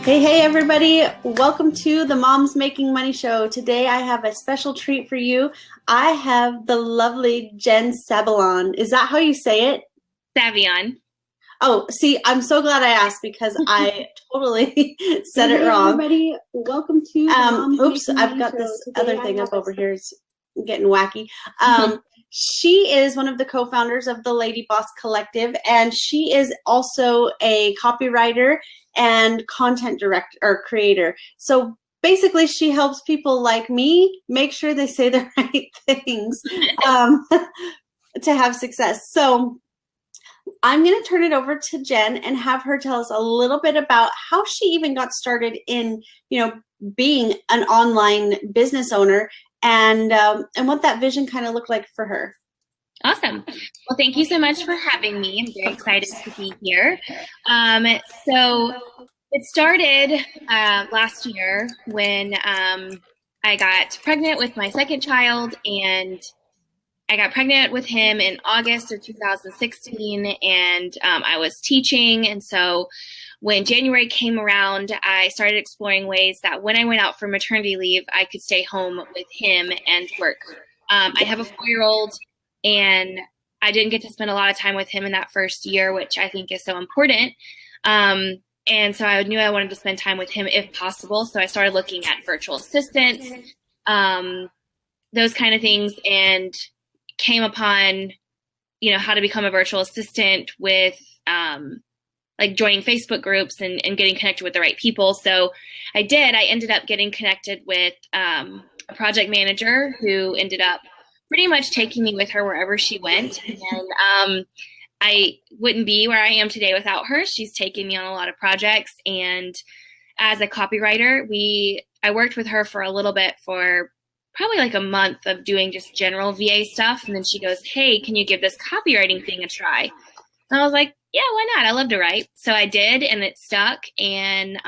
Hey, everybody. Welcome to the Moms Making Money Show. Today I have a special treat for you. I have the lovely Jen Sabillon. Is that how you say it? Sabillon. Oh, see, I'm so glad I asked because I totally said it wrong. Everybody, welcome to the Moms Oops, Making I've Money got Show. this Today other I thing have up over here. It's getting wacky. She is one of the co-founders of the Lady Boss Collective, and she is also a copywriter and content director or creator. So basically, she helps people like me make sure they say the right things to have success. So I'm going to turn it over to Jen and have her tell us a little bit about how she even got started in, being an online business owner and what that vision kind of looked like for her. Awesome. Well, thank you so much for having me. I'm very excited to be here. So it started last year when I got pregnant with my second child, and I got pregnant with him in August of 2016, and I was teaching. And so when January came around, I started exploring ways that when I went out for maternity leave, I could stay home with him and work. I have a 4-year-old, and I didn't get to spend a lot of time with him in that first year, which I think is so important. And so I knew I wanted to spend time with him if possible. So I started looking at virtual assistants, those kind of things, and came upon, how to become a virtual assistant with like joining Facebook groups and getting connected with the right people. So I did. I ended up getting connected with a project manager who ended up pretty much taking me with her wherever she went. And I wouldn't be where I am today without her. She's taken me on a lot of projects. And as a copywriter, I worked with her for a little bit, for probably like a month of doing just general VA stuff. And then she goes, "Hey, can you give this copywriting thing a try?" And I was like, "Yeah, why not? I love to write." So I did, and it stuck. And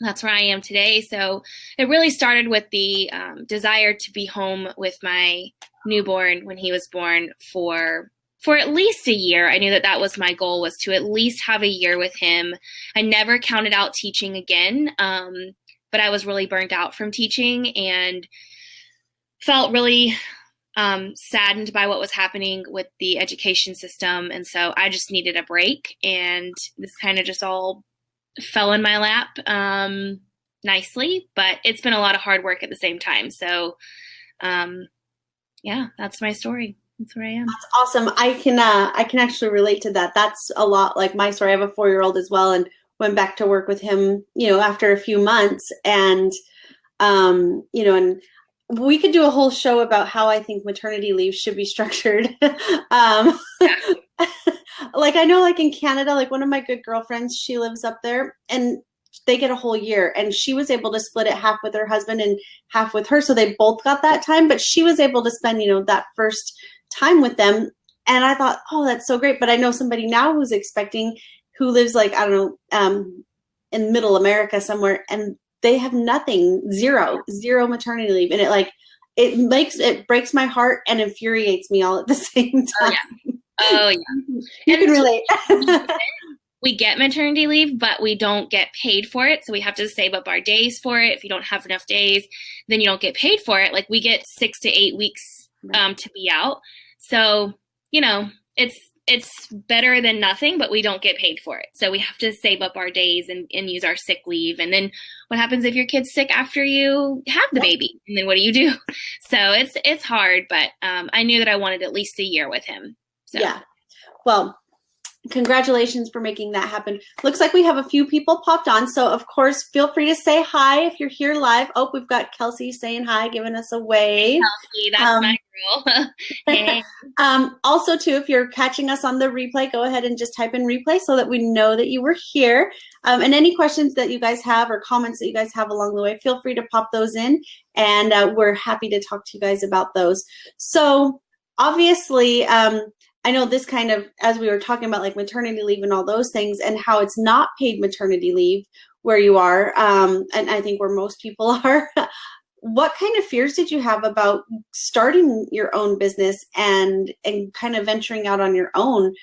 that's where I am today. So it really started with the desire to be home with my newborn when he was born for at least a year. I knew that was my goal, was to at least have a year with him. I never counted out teaching again, but I was really burnt out from teaching and felt really saddened by what was happening with the education system. And so I just needed a break, and this kind of just all fell in my lap nicely, but it's been a lot of hard work at the same time. So yeah, that's my story. That's where I am. That's awesome. I can actually relate to that. That's a lot like my story. I have a 4-year-old as well, and went back to work with him, after a few months. And, and we could do a whole show about how I think maternity leave should be structured. Like, I know, like in Canada, like one of my good girlfriends, she lives up there, and they get a whole year, and she was able to split it half with her husband and half with her. So they both got that time, but she was able to spend, that first time with them. And I thought, oh, that's so great. But I know somebody now who's expecting, who lives like, I don't know, in middle America somewhere, and they have nothing, zero maternity leave. And it breaks my heart and infuriates me all at the same time. Oh, yeah. You can relate. We get maternity leave, but we don't get paid for it. So we have to save up our days for it. If you don't have enough days, then you don't get paid for it. Like, we get 6 to 8 weeks to be out. So, it's better than nothing, but we don't get paid for it. So we have to save up our days and use our sick leave. And then what happens if your kid's sick after you have the baby? And then what do you do? So it's hard, but I knew that I wanted at least a year with him. So. Yeah. Well, congratulations for making that happen. Looks like we have a few people popped on. So, of course, feel free to say hi if you're here live. Oh, we've got Kelsey saying hi, giving us a wave. Kelsey, that's my girl. Hey. Also, too, if you're catching us on the replay, go ahead and just type in replay so that we know that you were here. And any questions that you guys have or comments that you guys have along the way, feel free to pop those in. And we're happy to talk to you guys about those. So, obviously, I know this kind of, as we were talking about like maternity leave and all those things, and how it's not paid maternity leave where you are, and I think where most people are, what kind of fears did you have about starting your own business and kind of venturing out on your own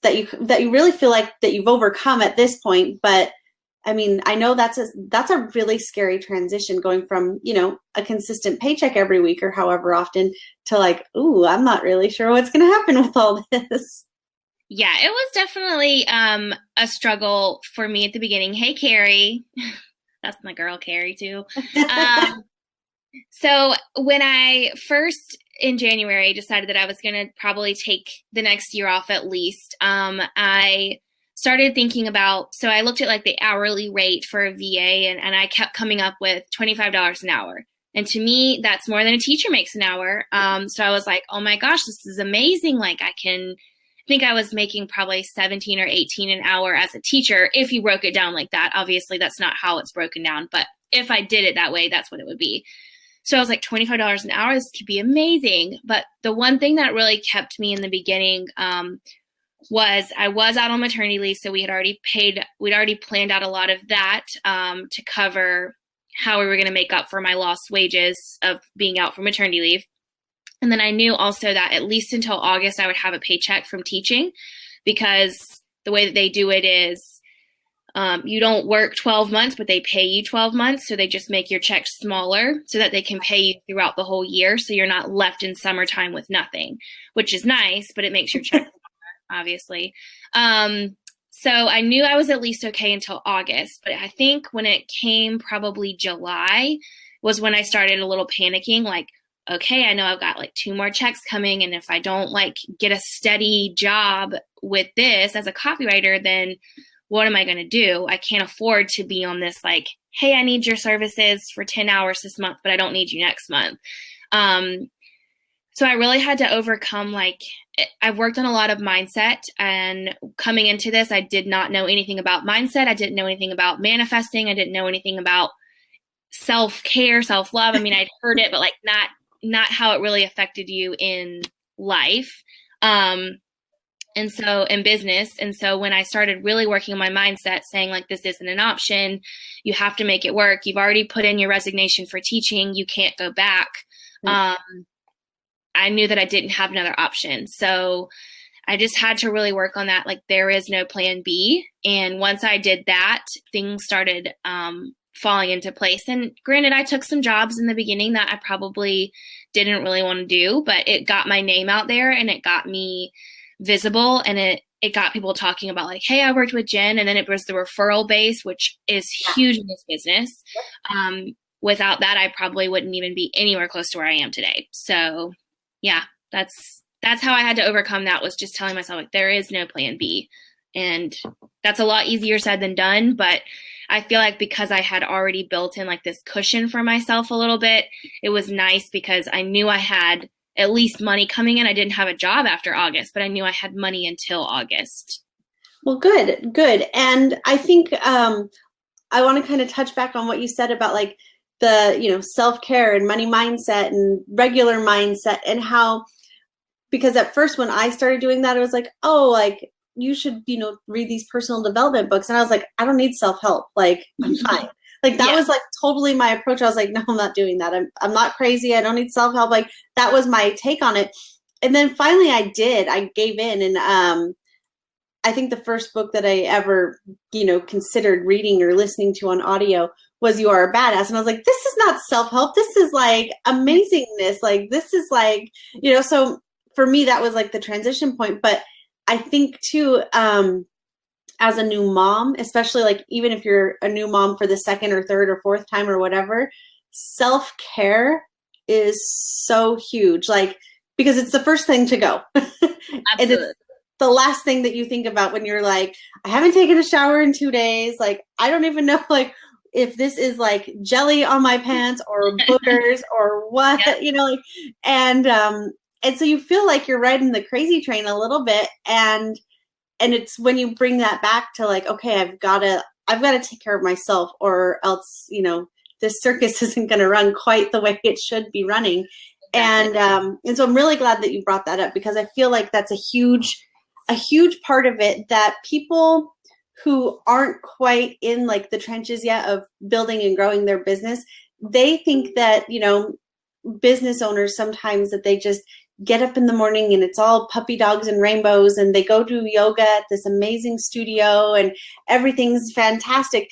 that you really feel like that you've overcome at this point, but I mean, I know that's a really scary transition going from, a consistent paycheck every week or however often to like, ooh, I'm not really sure what's going to happen with all this. Yeah, it was definitely a struggle for me at the beginning. Hey, Carrie. That's my girl, Carrie, too. So when I first in January decided that I was going to probably take the next year off at least, I started thinking about, so I looked at like the hourly rate for a VA and I kept coming up with $25 an hour. And to me, that's more than a teacher makes an hour. So I was like, oh my gosh, this is amazing. Like I think I was making probably 17 or 18 an hour as a teacher. If you broke it down like that, obviously that's not how it's broken down, but if I did it that way, that's what it would be. So I was like, $25 an hour, this could be amazing. But the one thing that really kept me in the beginning was I was out on maternity leave. So we'd already planned out a lot of that to cover how we were going to make up for my lost wages of being out for maternity leave. And then I knew also that at least until August, I would have a paycheck from teaching, because the way that they do it is you don't work 12 months, but they pay you 12 months. So they just make your checks smaller so that they can pay you throughout the whole year. So you're not left in summertime with nothing, which is nice, but it makes your check smaller, obviously. So I knew I was at least okay until August. But I think when it came probably July was when I started a little panicking, like, okay, I know I've got like 2 more checks coming. And if I don't like get a steady job with this as a copywriter, then what am I going to do? I can't afford to be on this like, hey, I need your services for 10 hours this month, but I don't need you next month. So I really had to overcome, like, I've worked on a lot of mindset, and coming into this, I did not know anything about mindset. I didn't know anything about manifesting. I didn't know anything about self-care, self-love. I mean, I'd heard it, but like not how it really affected you in life. And so in business. And so when I started really working on my mindset, saying like, this isn't an option, you have to make it work. You've already put in your resignation for teaching. You can't go back. I knew that I didn't have another option. So I just had to really work on that. Like, there is no plan B. And once I did that, things started falling into place. And granted, I took some jobs in the beginning that I probably didn't really want to do, but it got my name out there and it got me visible, and it got people talking about like, hey, I worked with Jen. And then it was the referral base, which is huge in this business. Without that, I probably wouldn't even be anywhere close to where I am today. So yeah, that's how I had to overcome that, was just telling myself like, there is no plan B. And that's a lot easier said than done. But I feel like because I had already built in like this cushion for myself a little bit, it was nice because I knew I had at least money coming in. I didn't have a job after August, but I knew I had money until August. Well, good. And I think I want to kind of touch back on what you said about like the, self-care and money mindset and regular mindset, and how, because at first when I started doing that, it was like, oh, like you should, read these personal development books. And I was like, I don't need self-help. Like, I'm fine. Like that was like totally my approach. I was like, no, I'm not doing that. I'm not crazy. I don't need self-help. Like that was my take on it. And then finally I gave in. And I think the first book that I ever, considered reading or listening to on audio was You Are a Badass. And I was like, this is not self-help. This is like amazingness. Like this is like, so for me, that was like the transition point. But I think too, as a new mom, especially like even if you're a new mom for the second or third or fourth time or whatever, self-care is so huge. Like, because it's the first thing to go. And it's the last thing that you think about when you're like, I haven't taken a shower in 2 days. Like, I don't even know like if this is like jelly on my pants or boogers or what, and so you feel like you're riding the crazy train a little bit. And it's when you bring that back to like, okay, I've got to take care of myself, or else, this circus isn't going to run quite the way it should be running. Exactly. And so I'm really glad that you brought that up, because I feel like that's a huge part of it, that people who aren't quite in like the trenches yet of building and growing their business, they think that, business owners sometimes that they just get up in the morning and it's all puppy dogs and rainbows, and they go do yoga at this amazing studio and everything's fantastic.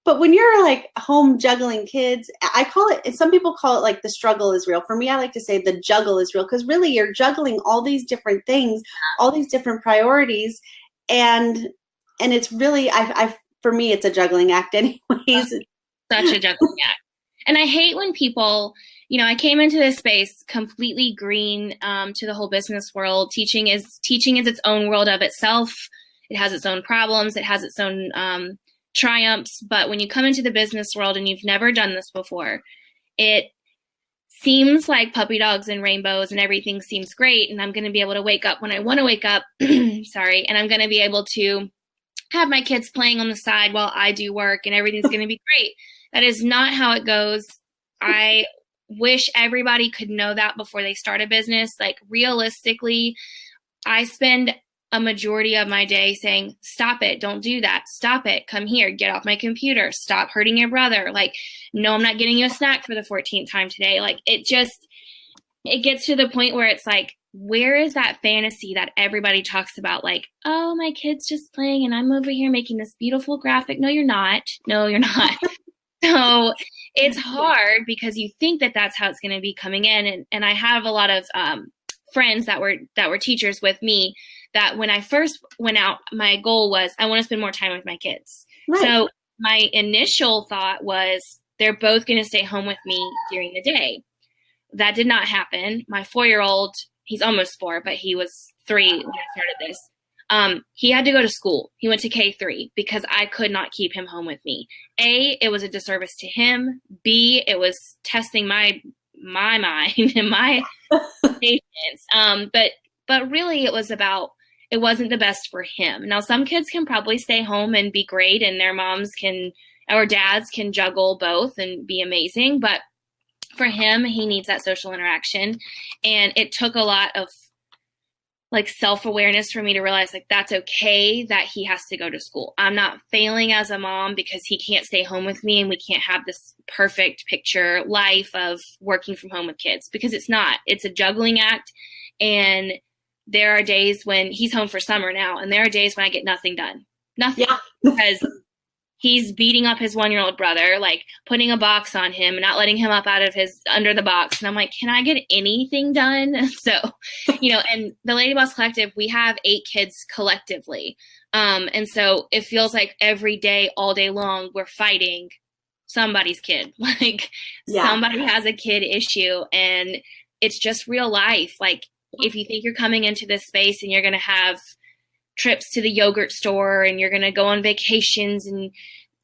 But when you're like home juggling kids, I call it, and some people call it like the struggle is real. For me, I like to say the juggle is real, because really you're juggling all these different things, all these different priorities. And it's really, for me, it's a juggling act anyways. Such a juggling act. And I hate when people, I came into this space completely green to the whole business world. Teaching is its own world of itself. It has its own problems. It has its own triumphs. But when you come into the business world and you've never done this before, it seems like puppy dogs and rainbows and everything seems great. And I'm going to be able to wake up when I want to wake up. Sorry. And I'm going to be able to have my kids playing on the side while I do work and everything's going to be great. That is not how it goes. I wish everybody could know that before they start a business. Like, realistically, I spend a majority of my day saying, stop it, don't do that, stop it, come here, get off my computer, stop hurting your brother. Like, no, I'm not getting you a snack for the 14th time today. Like, it gets to the point where it's like, where is that fantasy that everybody talks about? Like, oh, my kid's just playing and I'm over here making this beautiful graphic. No, you're not. No, you're not. So it's hard because you think that that's how it's going to be coming in. And I have a lot of friends that were teachers with me, that when I first went out, my goal was I want to spend more time with my kids. Right. So my initial thought was they're both going to stay home with me during the day. That did not happen. My 4-year-old, he's almost 4, but he was 3 when I started this. He had to go to school. He went to K3 because I could not keep him home with me. A, it was a disservice to him. B, it was testing my mind and my patience. But really it wasn't the best for him. Now, some kids can probably stay home and be great, and their moms or dads can juggle both and be amazing. But for him, he needs that social interaction. And it took a lot of like self-awareness for me to realize like that's okay that he has to go to school. I'm not failing as a mom because he can't stay home with me and we can't have this perfect picture life of working from home with kids, because it's not. It's a juggling act. And there are days when he's home for summer now, and there are days when I get nothing done. Nothing. Yeah. Because he's beating up his 1-year-old brother, like putting a box on him and not letting him up out of under the box. And I'm like, can I get anything done? So, and the Lady Boss Collective, we have 8 kids collectively. And so it feels like every day, all day long, we're fighting somebody's kid. Like somebody has a kid issue, and it's just real life. Like, if you think you're coming into this space and you're going to have trips to the yogurt store and you're going to go on vacations and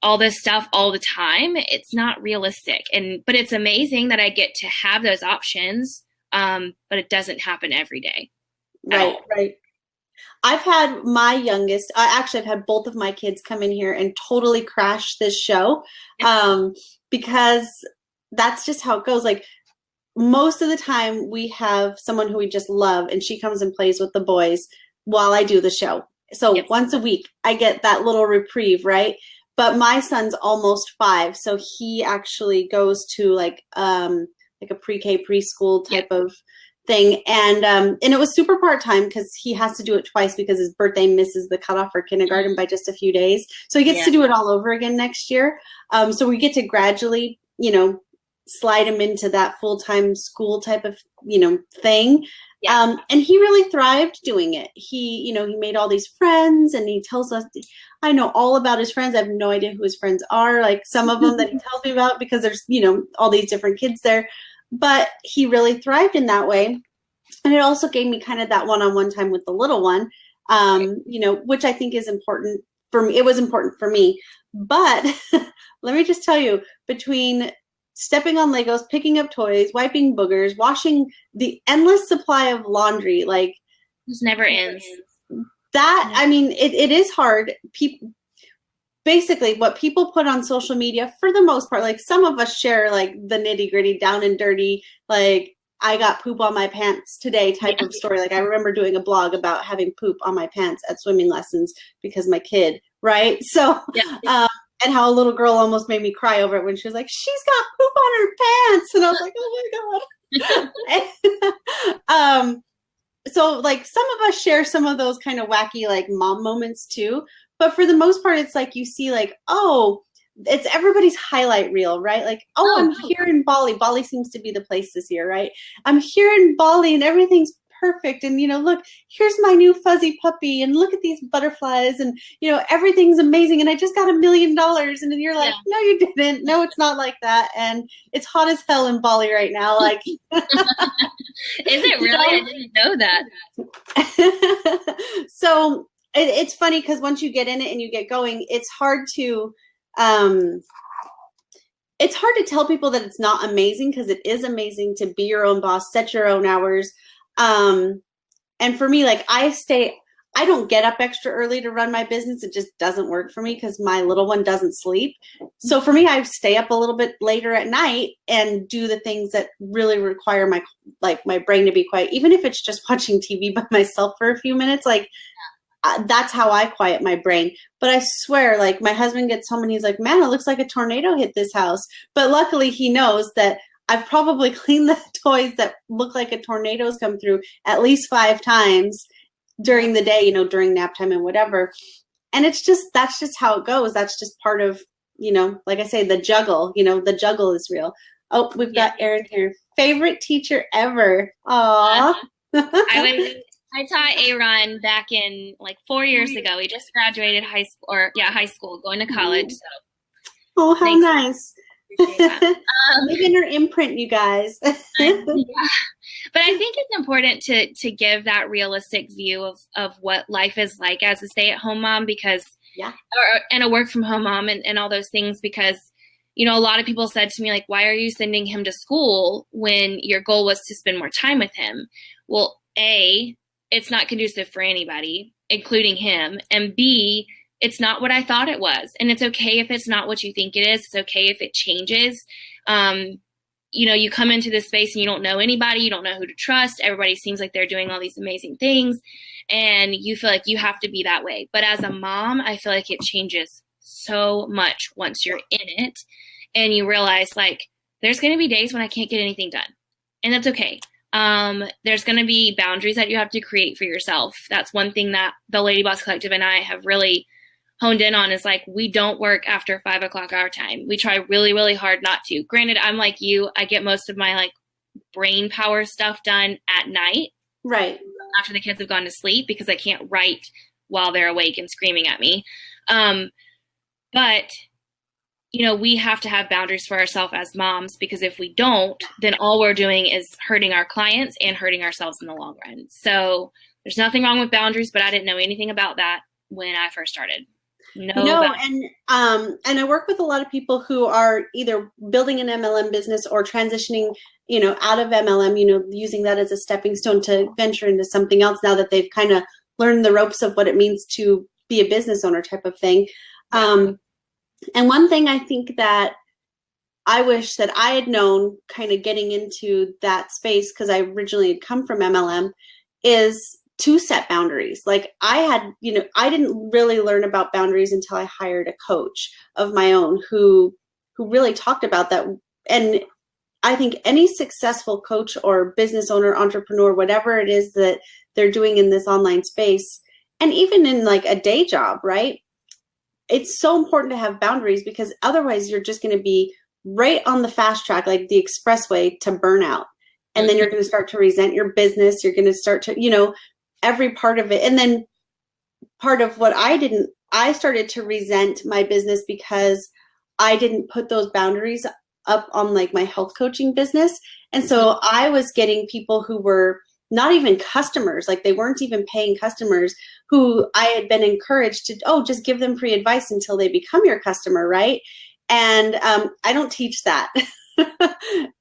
all this stuff all the time, it's not realistic. But it's amazing that I get to have those options. But it doesn't happen every day. Right. I've had my youngest, I've had both of my kids come in here and totally crash this show. Because that's just how it goes. Like, most of the time we have someone who we just love, and she comes and plays with the boys while I do the show. So once a week I get that little reprieve, right? But my son's almost 5, so he actually goes to like a pre-K preschool type of thing, and it was super part-time because he has to do it twice because his birthday misses the cutoff for kindergarten by just a few days. So he gets to do it all over again next year. So we get to gradually, slide him into that full-time school type of, thing. Yeah. And he really thrived doing it. He made all these friends, and he tells us, I know all about his friends. I have no idea who his friends are. Like, some of them that he tells me about, because there's, all these different kids there, but he really thrived in that way. And it also gave me kind of that one-on-one time with the little one, which I think is important for me. It was important for me, but let me just tell you, between stepping on Legos, picking up toys, wiping boogers, washing the endless supply of laundry, like, this never ends. That, I mean, it is hard. Basically what people put on social media, for the most part, like, some of us share like the nitty gritty, down and dirty, like, I got poop on my pants today type of story. Like, I remember doing a blog about having poop on my pants at swimming lessons because my kid, right? So, and how a little girl almost made me cry over it when she was like, she's got poop on her pants. And I was like, oh my God. So like, some of us share some of those kind of wacky, like, mom moments too. But for the most part, it's like, you see like, oh, it's everybody's highlight reel, right? Like, oh, I'm here in Bali. Bali seems to be the place this year, right? I'm here in Bali and everything's perfect. And, look, here's my new fuzzy puppy and look at these butterflies and, everything's amazing. And I just got $1 million. And then you're like, no, you didn't. No, it's not like that. And it's hot as hell in Bali right now. Like, is it really? I didn't know that. So it's funny because once you get in it and you get going, it's hard to tell people that it's not amazing, because it is amazing to be your own boss, set your own hours. And for me, like I don't get up extra early to run my business. It just doesn't work for me because my little one doesn't sleep. So for me, I stay up a little bit later at night and do the things that really require my brain to be quiet. Even if it's just watching TV by myself for a few minutes, like that's how I quiet my brain. But I swear, like my husband gets home and he's like, man, it looks like a tornado hit this house. But luckily he knows that I've probably cleaned the toys that look like a tornado's come through at least 5 times during the day, during nap time and whatever. And that's just how it goes. That's just part of, like I say, the juggle, the juggle is real. Oh, we've got Erin here. Favorite teacher ever. Aww. I taught Aaron back in like 4 years ago. He just graduated high school, going to college. So. Oh, how nice. Leaving her imprint, you guys. But I think it's important to give that realistic view of what life is like as a stay-at-home mom, because and a work from home mom and all those things, because a lot of people said to me, like, why are you sending him to school when your goal was to spend more time with him? Well, A, it's not conducive for anybody, including him, and B, it's not what I thought it was. And it's okay if it's not what you think it is. It's okay if it changes. You come into this space and you don't know anybody. You don't know who to trust. Everybody seems like they're doing all these amazing things. And you feel like you have to be that way. But as a mom, I feel like it changes so much once you're in it. And you realize, like, there's going to be days when I can't get anything done. And that's okay. There's going to be boundaries that you have to create for yourself. That's one thing that the Lady Boss Collective and I have really honed in on, is like, we don't work after 5 o'clock our time. We try really, really hard not to. Granted, I'm like you, I get most of my like brain power stuff done at night. Right. After the kids have gone to sleep, because I can't write while they're awake and screaming at me. But we have to have boundaries for ourselves as moms, because if we don't, then all we're doing is hurting our clients and hurting ourselves in the long run. So there's nothing wrong with boundaries, but I didn't know anything about that when I first started. And I work with a lot of people who are either building an MLM business or transitioning, out of MLM, using that as a stepping stone to venture into something else now that they've kind of learned the ropes of what it means to be a business owner type of thing. And one thing I think that I wish that I had known kind of getting into that space, because I originally had come from MLM, is to set boundaries. Like I didn't really learn about boundaries until I hired a coach of my own who really talked about that. And I think any successful coach or business owner, entrepreneur, whatever it is that they're doing in this online space, and even in like a day job, right? It's so important to have boundaries, because otherwise you're just going to be right on the fast track, like the expressway to burnout. And then you're going to start to resent your business. You're going to start to, every part of it. And then part of what I started to resent my business because I didn't put those boundaries up on like my health coaching business. And so I was getting people who were not even customers, like they weren't even paying customers, who I had been encouraged to, just give them free advice until they become your customer, right? And I don't teach that.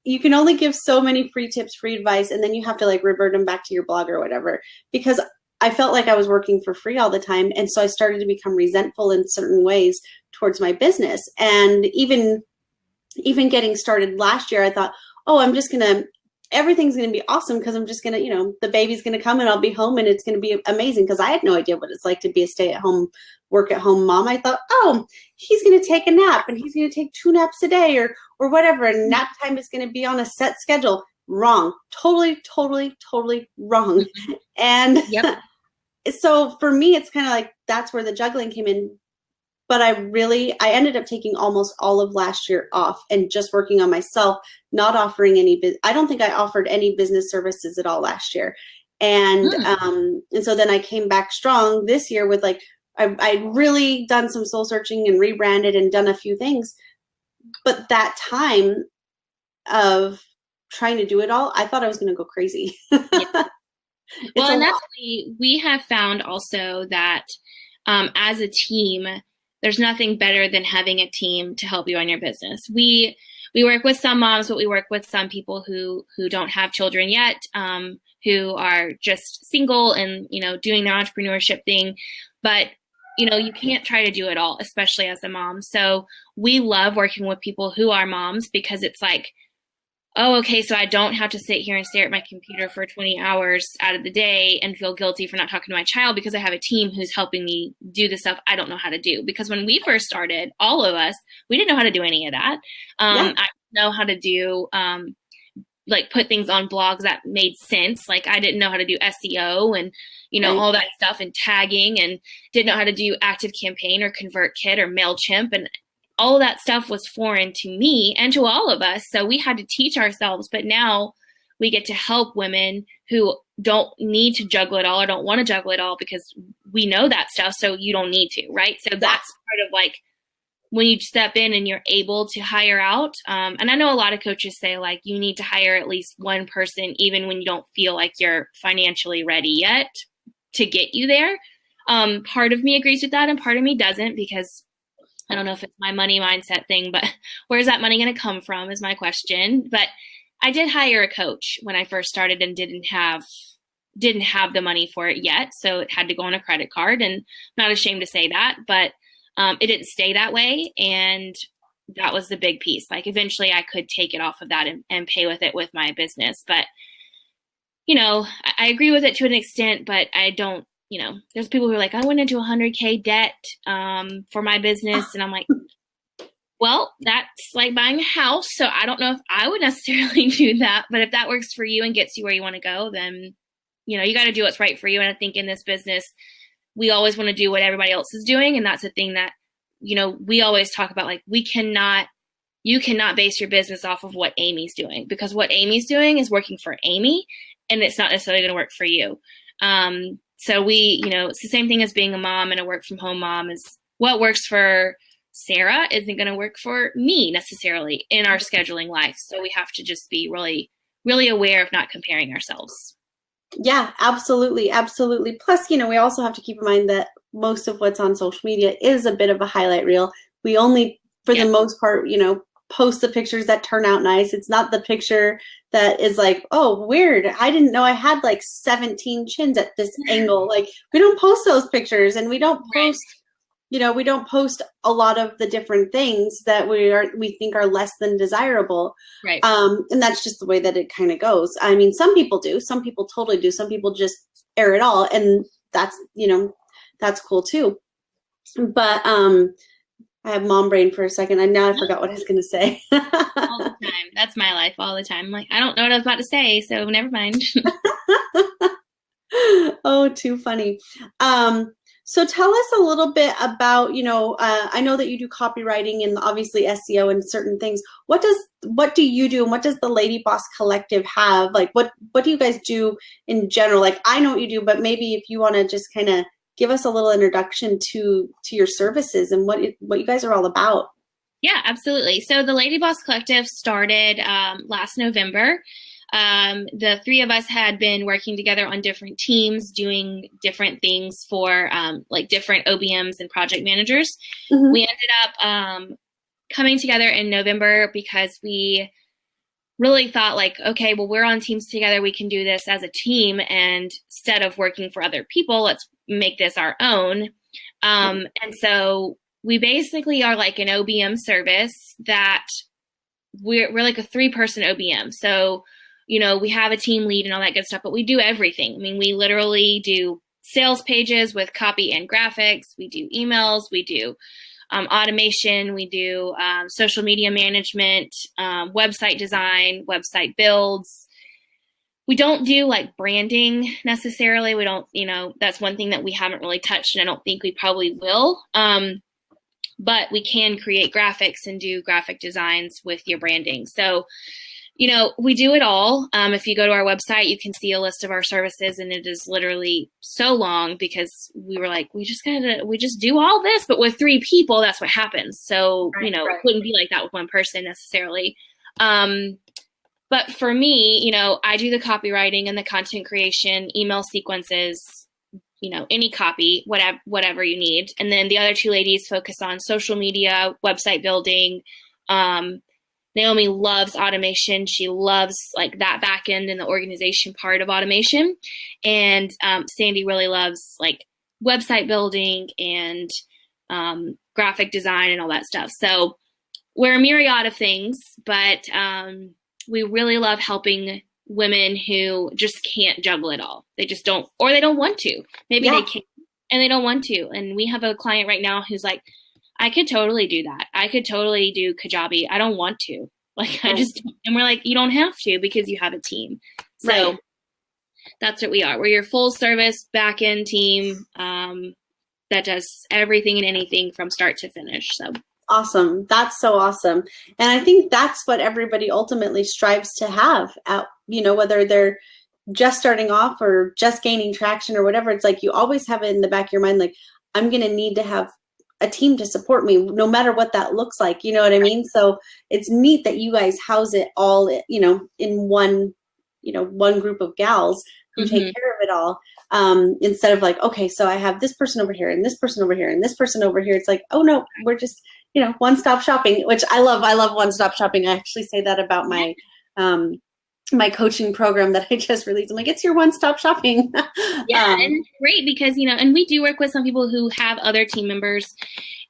You can only give so many free tips, free advice, and then you have to like revert them back to your blog or whatever, because I felt like I was working for free all the time. And so I started to become resentful in certain ways towards my business. And even getting started last year, I thought, everything's going to be awesome, because I'm just going to, the baby's going to come and I'll be home and it's going to be amazing, because I had no idea what it's like to be a stay-at-home, work-at-home mom. I thought, he's going to take a nap and he's going to take 2 naps a day or whatever, and nap time is going to be on a set schedule. Wrong. Totally, totally, totally wrong. And so for me, it's kind of like that's where the juggling came in. but I ended up taking almost all of last year off and just working on myself, not offering any, I don't think I offered any business services at all last year. And, and so then I came back strong this year with like, I really done some soul searching and rebranded and done a few things. But that time of trying to do it all, I thought I was going to go crazy. Yeah. Well, and that's we have found also that as a team, there's nothing better than having a team to help you on your business. We work with some moms, but we work with some people who don't have children yet, who are just single and, you know, doing their entrepreneurship thing. But, you know, you can't try to do it all, especially as a mom. So we love working with people who are moms because it's like, oh, okay, so I don't have to sit here and stare at my computer for 20 hours out of the day and feel guilty for not talking to my child because I have a team who's helping me do the stuff I don't know how to do. Because when we first started, all of us, we didn't know how to do any of that. I didn't know how to do, like put things on blogs that made sense. Like I didn't know how to do SEO and, you know, all that stuff and tagging, and didn't know how to do Active Campaign or ConvertKit or MailChimp, and all of that stuff was foreign to me and to all of us. So we had to teach ourselves, but now we get to help women who don't need to juggle it all or don't want to juggle it all because we know that stuff. So you don't need to, right? So that's part of like when you step in and you're able to hire out. And I know a lot of coaches say like you need to hire at least one person, even when you don't feel like you're financially ready yet to get you there. Part of me agrees with that and part of me doesn't, because I don't know if it's my money mindset thing, but where's that money going to come from is my question. But I did hire a coach when I first started and didn't have the money for it yet. So it had to go on a credit card, and I'm not ashamed to say that, but it didn't stay that way. And that was the big piece. Like eventually I could take it off of that and pay with it with my business. But, you know, I agree with it to an extent, but I don't, you know, there's people who are like, I went into $100K debt for my business. And I'm like, well, that's like buying a house. So I don't know if I would necessarily do that. But if that works for you and gets you where you want to go, then, you know, you got to do what's right for you. And I think in this business, we always want to do what everybody else is doing. And that's a thing that, you know, we always talk about, like, you cannot base your business off of what Amie's doing, because what Amie's doing is working for Amie and it's not necessarily going to work for you. So we, you know, it's the same thing as being a mom and a work from home mom. Is what works for Sarah isn't going to work for me necessarily in our scheduling life. So we have to just be really, really aware of not comparing ourselves. Yeah, absolutely. Absolutely. Plus, you know, we also have to keep in mind that most of what's on social media is a bit of a highlight reel. We only, for the most part, you know, post the pictures that turn out nice. It's not the picture that is like, oh, weird, I didn't know I had like 17 chins at this angle. Like, we don't post those pictures, and we don't post, you know, we don't post a lot of the different things that we think are less than desirable. Right. And that's just the way that it kind of goes. I mean, some people do, some people totally do, some people just air it all, and that's, you know, that's cool too. But I have mom brain for a second. I forgot what I was going to say. All the time. That's my life all the time. I'm like, I don't know what I was about to say, so never mind. Oh, too funny. So tell us a little bit about, you know, I know that you do copywriting and obviously SEO and certain things. What do you do, and what does the Lady Boss Collective have? Like, what do you guys do in general? Like, I know what you do, but maybe if you want to just kind of give us a little introduction to your services and what you guys are all about. Yeah, absolutely. So the Lady Boss Collective started last November. The three of us had been working together on different teams, doing different things for like different OBMs and project managers. Mm-hmm. We ended up coming together in November because we really thought like, okay, well, we're on teams together. We can do this as a team. And instead of working for other people, let's make this our own. And so we basically are like an OBM service that we're like a 3-person OBM. So, you know, we have a team lead and all that good stuff, but we do everything. I mean, we literally do sales pages with copy and graphics. We do emails. We do automation. We do social media management, website design, website builds. We don't do like branding necessarily. We don't, you know, that's one thing that we haven't really touched, and I don't think we probably will. but we can create graphics and do graphic designs with your branding. So, you know, we do it all. If you go to our website, you can see a list of our services, and it is literally so long because we were like, we just do all this, but with 3 people, that's what happens. So, you know, it wouldn't be like that with one person necessarily. But for me, you know, I do the copywriting and the content creation, email sequences, you know, any copy, whatever you need. And then the other 2 ladies focus on social media, website building. Naomi loves automation. She loves like that back end and the organization part of automation. And Sandy really loves like website building and graphic design and all that stuff. So we're a myriad of things, but we really love helping women who just can't juggle it all. They just don't, or they don't want to. Maybe they can and they don't want to. And we have a client right now who's like, I could totally do that. I could totally do Kajabi. I don't want to. Like, I just, and we're like, you don't have to because you have a team. So that's what we are. We're your full service back end team that does everything and anything from start to finish. So awesome. That's so awesome. And I think that's what everybody ultimately strives to have at, you know, whether they're just starting off or just gaining traction or whatever. It's like, you always have it in the back of your mind, like, I'm going to need to have a team to support me no matter what that looks like. You know what I mean? So it's neat that you guys house it all, you know, in one, you know, one group of gals who take care of it all. Instead of like, okay, so I have this person over here and this person over here and this person over here. It's like, oh no, we're just, you know, one-stop shopping, which I love. I love one-stop shopping. I actually say that about my, my coaching program that I just released. I'm like, it's your one-stop shopping. Yeah, and it's great because, you know, and we do work with some people who have other team members,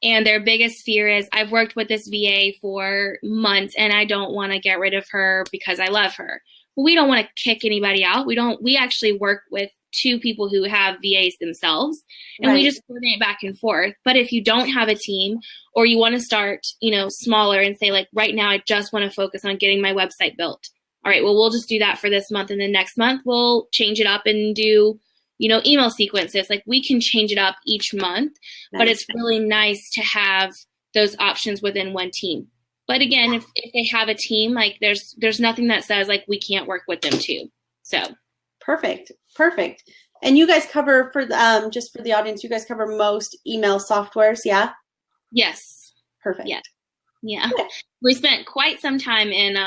and their biggest fear is, I've worked with this VA for months and I don't want to get rid of her because I love her. Well, we don't want to kick anybody out. We actually work with 2 people who have VAs themselves, and we just coordinate back and forth. But if you don't have a team, or you want to start, you know, smaller and say like, right now I just want to focus on getting my website built. All right, well, we'll just do that for this month, and then next month we'll change it up and do, you know, email sequences. Like, we can change it up each month, but it's really nice to have those options within one team. But again, if they have a team, like there's nothing that says like we can't work with them too. So perfect. And you guys cover, for just for the audience, you guys cover most email softwares, yeah? Yes. Perfect. Yeah. Okay. We spent quite some time in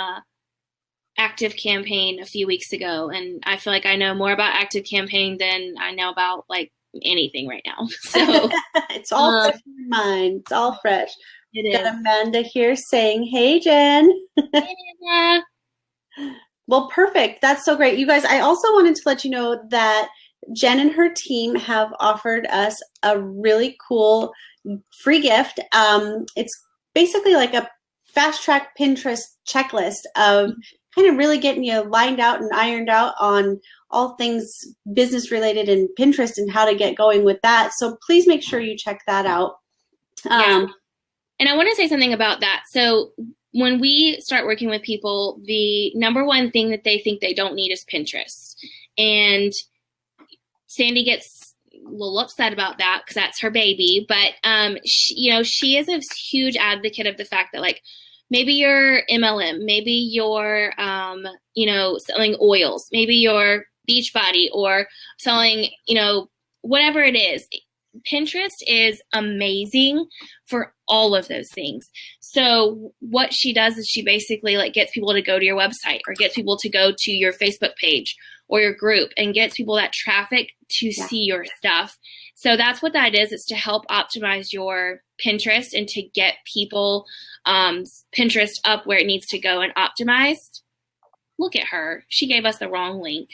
Active Campaign a few weeks ago, and I feel like I know more about Active Campaign than I know about like anything right now. So it's all fresh in your mind. It's all fresh. It is. Got Amanda here saying, "Hey, Jen." Hey, Amanda. Well, perfect. That's so great. You guys, I also wanted to let you know that Jen and her team have offered us a really cool free gift. It's basically like a fast track Pinterest checklist of kind of really getting you lined out and ironed out on all things business related in Pinterest and how to get going with that. So please make sure you check that out. And I want to say something about that. So when we start working with people, the number one thing that they think they don't need is Pinterest. And Sandy gets a little upset about that because that's her baby. But, she is a huge advocate of the fact that, like, maybe you're MLM, maybe you're, selling oils, maybe you're Beachbody or selling, whatever it is. Pinterest is amazing for all of those things. So what she does is she basically gets people to go to your website or gets people to go to your Facebook page or your group and gets people that traffic to see your stuff. So that's what that is. It's to help optimize your Pinterest and to get people Pinterest up where it needs to go and optimized. Look at her. She gave us the wrong link.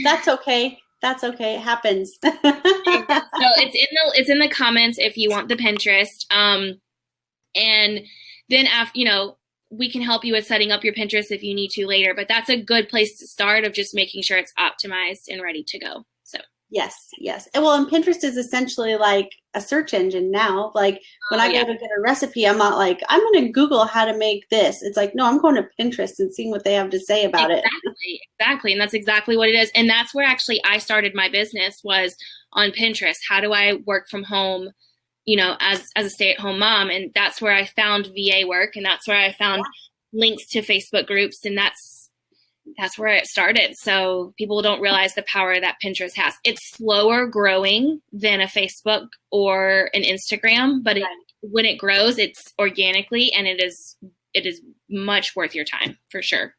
That's okay. That's okay. It happens. So it's in the comments if you want the Pinterest. And then after, we can help you with setting up your Pinterest if you need to later. But that's a good place to start of just making sure it's optimized and ready to go. So yes. And Pinterest is essentially like a search engine now. Like when I go to get a recipe, I'm not like, I'm going to Google how to make this. It's like, no, I'm going to Pinterest and seeing what they have to say about it. Exactly. And that's exactly what it is. And that's where actually I started my business was on Pinterest. How do I work from home as a stay-at-home mom. And that's where I found VA work, and that's where I found links to Facebook groups, and that's where it started. So people don't realize the power that Pinterest has. It's slower growing than a Facebook or an Instagram, but when it grows, it's organically, and it is much worth your time for sure.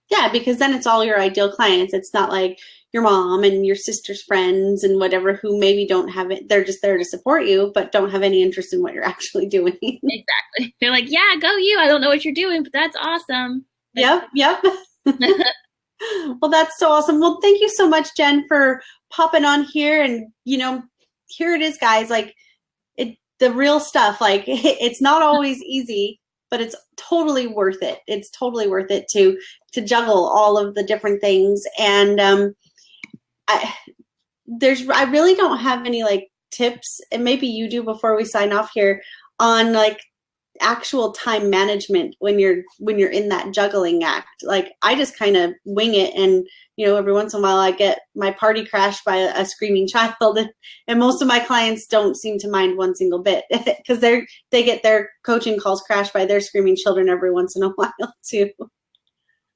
Yeah, because then it's all your ideal clients. It's not like your mom and your sister's friends and whatever who maybe don't have it. They're just there to support you, but don't have any interest in what you're actually doing. Exactly. They're like, yeah, go you. I don't know what you're doing, but that's awesome. Yep. Well, that's so awesome. Well, thank you so much, Jen, for popping on here. And, here it is, guys. Like, the real stuff. Like, it's not always easy, but it's totally worth it. It's totally worth it to juggle all of the different things. And I really don't have any like tips, and maybe you do before we sign off here, on like actual time management when you're in that juggling act. Like, I just kind of wing it, and every once in a while I get my party crashed by a screaming child, and most of my clients don't seem to mind one single bit, because they get their coaching calls crashed by their screaming children every once in a while too.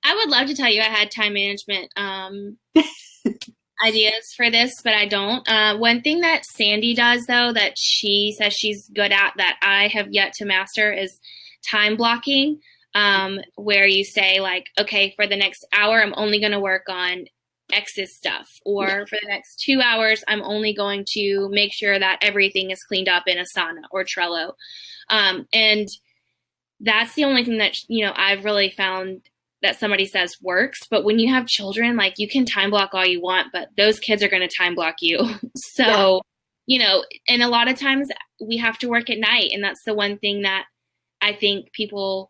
I would love to tell you I had time management ideas for this, but I don't. One thing that Sandy does, though, that she says she's good at that I have yet to master, is time blocking, where you say, like, okay, for the next hour, I'm only going to work on X's stuff, or for the next 2 hours, I'm only going to make sure that everything is cleaned up in Asana or Trello. And that's the only thing that, I've really found that somebody says works. But when you have children, like, you can time block all you want, but those kids are going to time block you. So, and a lot of times we have to work at night. And that's the one thing that I think people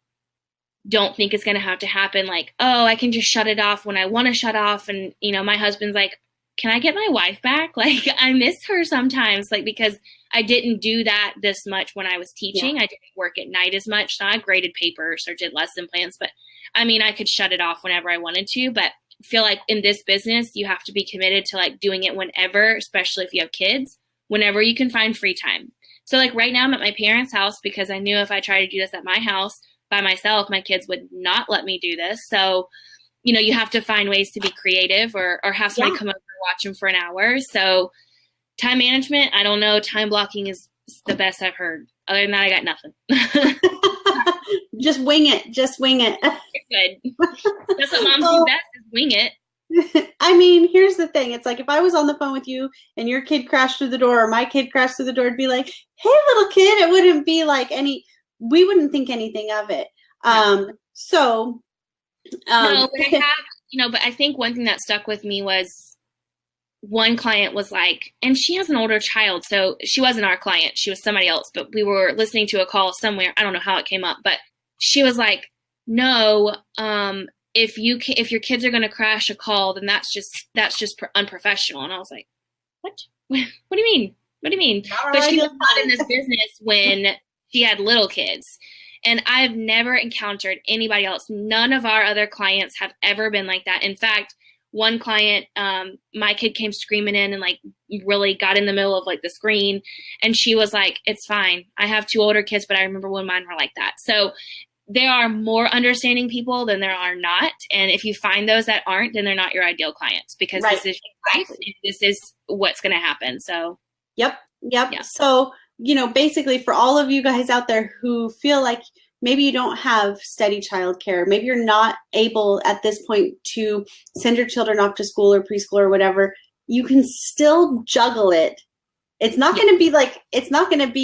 don't think is going to have to happen. Like, oh, I can just shut it off when I want to shut off. And, my husband's like, can I get my wife back? Like, I miss her sometimes, like, because I didn't do that this much when I was teaching. I didn't work at night as much. So I graded papers or did lesson plans, but I mean, I could shut it off whenever I wanted to, but I feel like in this business, you have to be committed to like doing it whenever, especially if you have kids, whenever you can find free time. So like right now I'm at my parents' house because I knew if I tried to do this at my house by myself, my kids would not let me do this. So, you have to find ways to be creative or have somebody come over and watch them for an hour. So time management, I don't know. Time blocking is the best I've heard. Other than that, I got nothing. Just wing it. You're good. That's what moms do best, is wing it. I mean, here's the thing. It's like, if I was on the phone with you and your kid crashed through the door or my kid crashed through the door, it'd be like, hey, little kid. It wouldn't be like we wouldn't think anything of it. No, but I think one thing that stuck with me was, one client was like, and she has an older child, so she wasn't our client. She was somebody else, but we were listening to a call somewhere. I don't know how it came up, but she was like, no, if your kids are going to crash a call, then that's just unprofessional. And I was like, what? What do you mean? What do you mean? But she was not in this business when she had little kids. And I've never encountered anybody else. None of our other clients have ever been like that. In fact, one client, my kid came screaming in and like really got in the middle of like the screen. And she was like, it's fine. I have 2 older kids, but I remember when mine were like that. So there are more understanding people than there are not. And if you find those that aren't, then they're not your ideal clients, because this is your life. This is what's going to happen. So. Yep. Yeah. So, basically for all of you guys out there who feel like maybe you don't have steady childcare, maybe you're not able at this point to send your children off to school or preschool or whatever, you can still juggle it. It's not going to be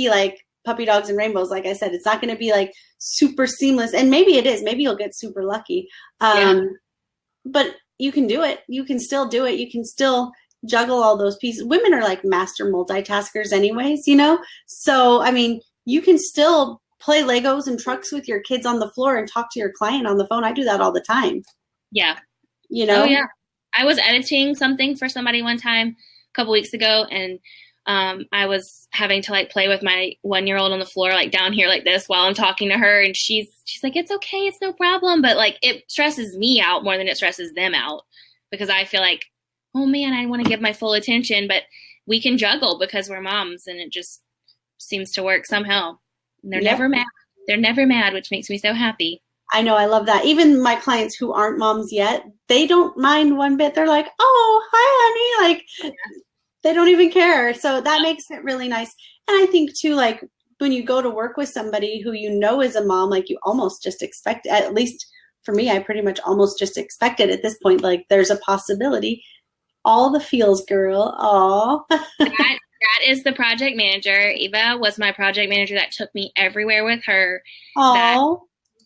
like puppy dogs and rainbows. Like I said, it's not going to be like super seamless. And maybe it is. Maybe you'll get super lucky. But you can do it. You can still do it. You can still juggle all those pieces. Women are like master multitaskers anyways, So, I mean, you can still play Legos and trucks with your kids on the floor and talk to your client on the phone. I do that all the time. Yeah. Oh, yeah. I was editing something for somebody one time a couple weeks ago, and I was having to like play with my 1-year-old on the floor, like down here like this while I'm talking to her. And she's like, it's okay. It's no problem. But like, it stresses me out more than it stresses them out, because I feel like, oh man, I want to give my full attention, but we can juggle because we're moms, and it just seems to work somehow. And they're Yep. never mad. They're never mad, which makes me so happy. I know. I love that. Even my clients who aren't moms yet, they don't mind one bit. They're like, oh, hi, honey. Like, they don't even care. So that makes it really nice. And I think too, like when you go to work with somebody who you know is a mom, like you almost just expect, at least for me, I pretty much almost just expect it at this point. Like there's a possibility. All the feels, girl. Aw. That is the project manager. Eva was my project manager that took me everywhere with her. Aw. That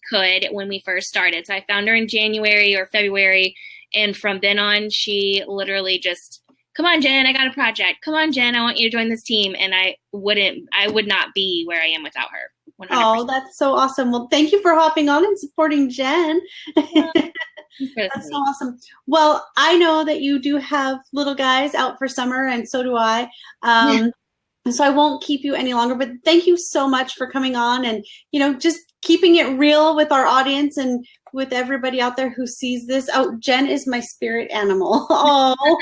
could when we first started. So I found her in January or February. And from then on, she literally just, come on, Jen, I got a project. Come on, Jen, I want you to join this team. And I would not be where I am without her. 100%. Oh, that's so awesome. Well, thank you for hopping on and supporting Jen. That's so awesome. Well, I know that you do have little guys out for summer, and so do I. So I won't keep you any longer, but thank you so much for coming on and, just keeping it real with our audience and with everybody out there who sees this. Oh, Jen is my spirit animal. Oh,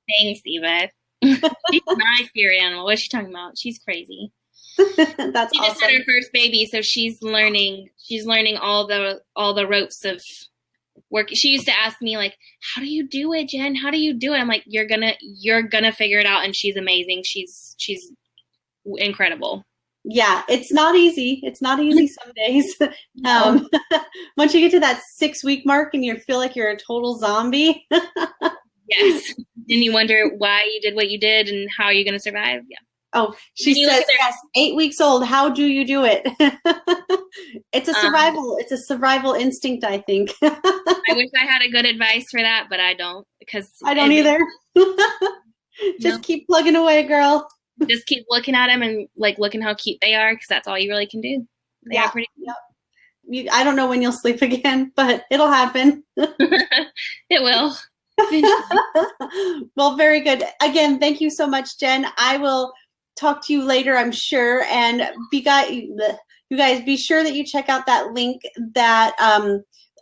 thanks, Eva. She's my spirit animal. What's she talking about? She's crazy. That's she awesome. just had her first baby, so she's learning all the ropes of work. She used to ask me like, how do you do it, Jen? How do you do it? I'm like, you're gonna figure it out. And she's amazing. She's incredible. Yeah, it's not easy. It's not easy some days. Once you get to that 6-week mark and you feel like you're a total zombie. Yes. And you wonder why you did what you did and how are you going to survive? Yeah. Oh, she says, yes, 8 weeks old. How do you do it? It's a survival. It's a survival instinct, I think. I wish I had a good advice for that, but I don't, because I don't either. Just keep plugging away, girl. Just keep looking at them and like looking how cute they are, because that's all you really can do. They are pretty cute. Yep. I don't know when you'll sleep again, but it'll happen. It will. Well, very good. Again, thank you so much, Jen. I will talk to you later, I'm sure. And you guys be sure that you check out that link that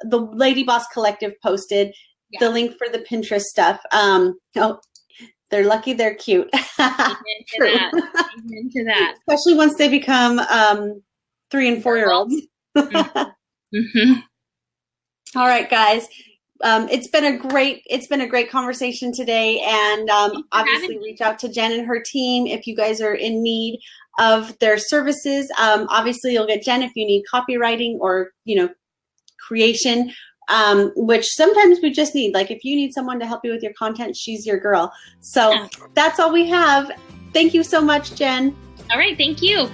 the Lady Boss Collective posted, the link for the Pinterest stuff. They're lucky they're cute. Amen to that. Especially once they become 3 and 4-year-olds. Mm-hmm. All right, guys. It's been a great conversation today, and obviously reach out to Jen and her team if you guys are in need of their services. Obviously you'll get Jen if you need copywriting or creation, which sometimes we just need. Like if you need someone to help you with your content, she's your girl. So that's all we have. Thank you so much, Jen. All right, thank you.